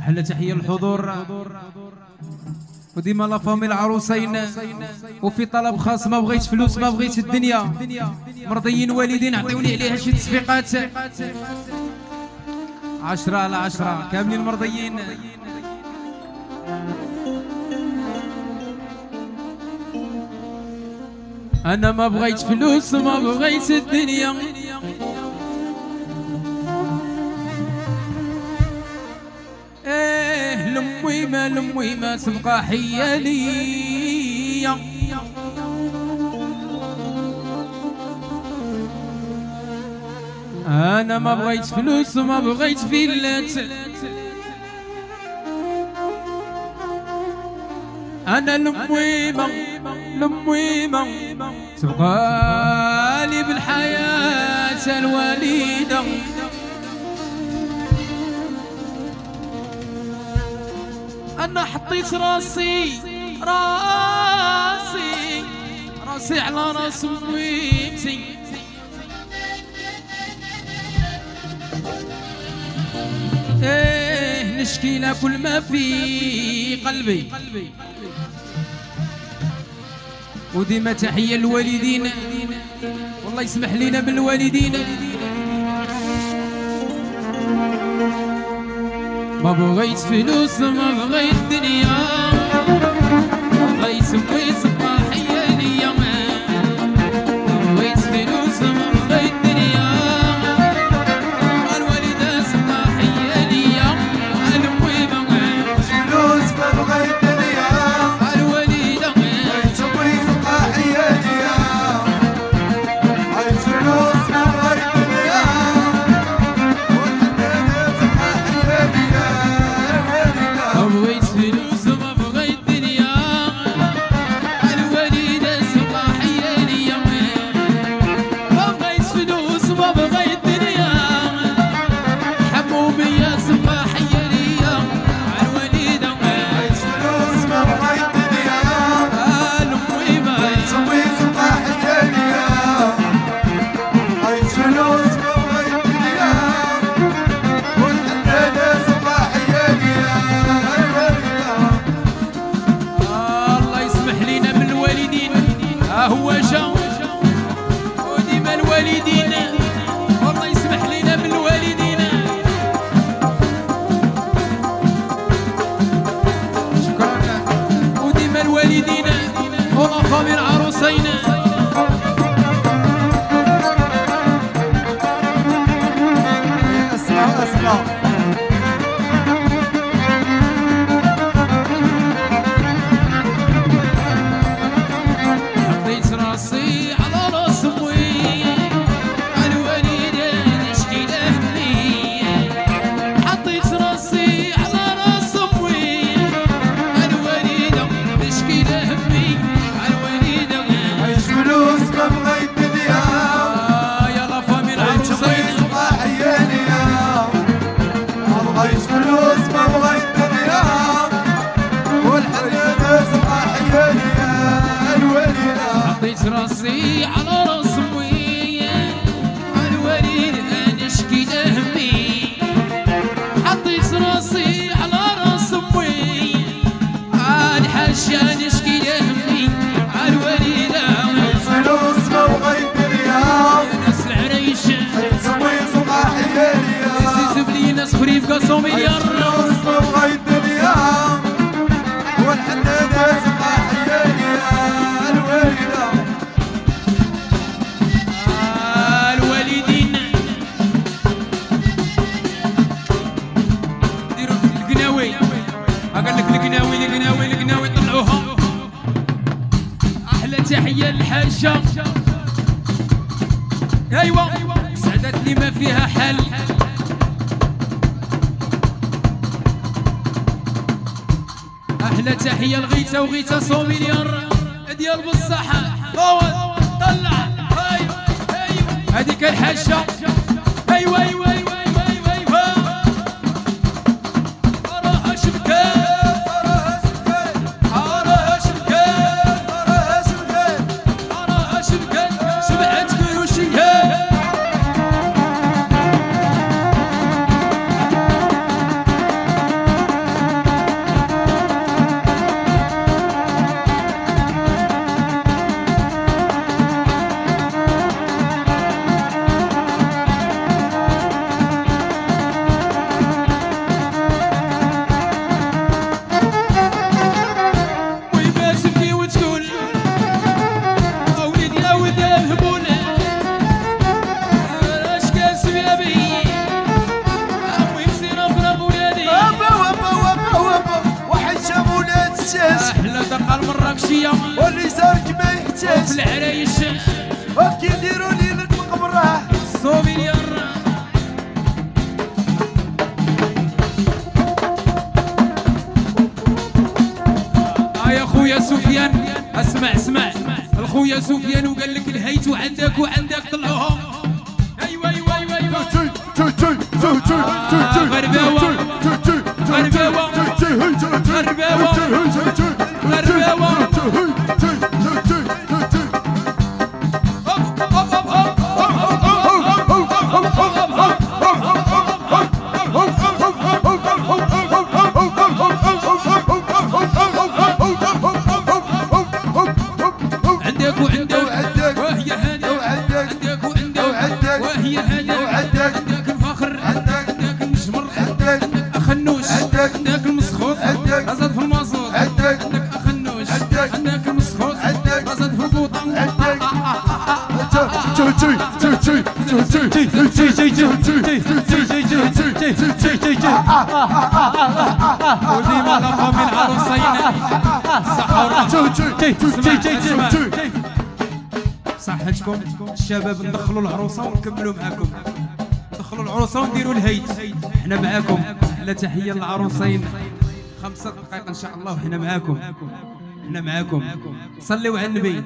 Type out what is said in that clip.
أحلى تحية للحضور وديما لا فامي العروسين، وفي طلب خاص ما بغيت فلوس ما بغيت الدنيا، مرضيين والدين عطيوني عليها شي تصفيقات 10 على 10 كاملين مرضيين. أنا ما بغيت فلوس ما بغيت الدنيا، لمي ما تبقى حيالي، أنا ما بغيت فلوس ما بغيت فيلات، أنا لمي ما تبقى لي بالحياة الوليدة، أنا حطيت راسي على راس أميتي، نشكي لها كل ما في قلبي، وديما تحية للوالدين، والله يسمح لنا بالوالدين. ما بغيت فلوس ما بغيت دنيا، ما بغيت سميت صباحية ليا، ما بغيت فلوس ما بغيت دنيا، الوالدة صباحية ليا، الأمي ما بغيت فلوس ما بغيت دنيا، الوالدة بغيت سميت صباحية ليا، بغيت فلوس ما بغيت دنيا، بغيت فلوس ما بغيت دنيا، الوليدة صباحية ليا، ما بغيت فلوس ما بغيت دنيا، حمو بيا صباحية ليا، الوليدة بغيت فلوس ما بغيت دنيا، الأمي بغيت سمي صباحية ليا، بغيت فلوس ما بغيت دنيا، والحنانة صباحية ليا. هو جا وديما الوالدين، والله يسمح لنا بالوالدين. شكرا وديما الوالدين ولا فامي العروسين. اسمع راسي على راس أمي، الوليدة نشكي له همي، حطيت راسي على راس أمي، الوليدة نشكي له همي، الوليدة بغيت فلوس ما بغيت دنيا، يلا فامي العروسين صباحية ليا، ما بغيت فلوس ما بغيت دنيا، والحنانة صباحية ليا، الوليدة حطيت راسي على راس أمي، الوليدة نشكي له همي، حطيت راسي على راس أمي، الحاجة نشكي له همي، الوليدة بغيت فلوس ما بغيت دنيا، يا ناس العريش سمي صباحية ليا، يزيد لي ناس خريف قاسو مليار، فلوس ما بغيت دنيا، والحنانة صباحية ليا، الوليدة القناوي طلعوها. احلى تحيه للحاجه، ايوا سعدت لي ما فيها حل. احلى تحيه لغيته وغيته صوميليار ديال بالصحه، طلع هذيك الحاجه، ايوا ايوا ايوا فيا واللي سارك ما يحتاج في العرايش وكي يديروا ليلة مقبره السوفينير. يا خويا سفيان اسمع الخويا سفيان وقال لك الهيت وعندك طلعوهم. ايوا عندك المسخوط رصد في المازوت، عندك اخنوش عندك المسخوط رصد في البوطه. وديما لقوم العروسين صحتكم الشباب، ندخلوا العروسه ونكملوا معاكم، ندخلوا العروسه ونديروا الهيت. احنا معاكم، لا تحيه للعروسين 5 دقائق ان شاء الله، وحنا معاكم، صلوا على النبي.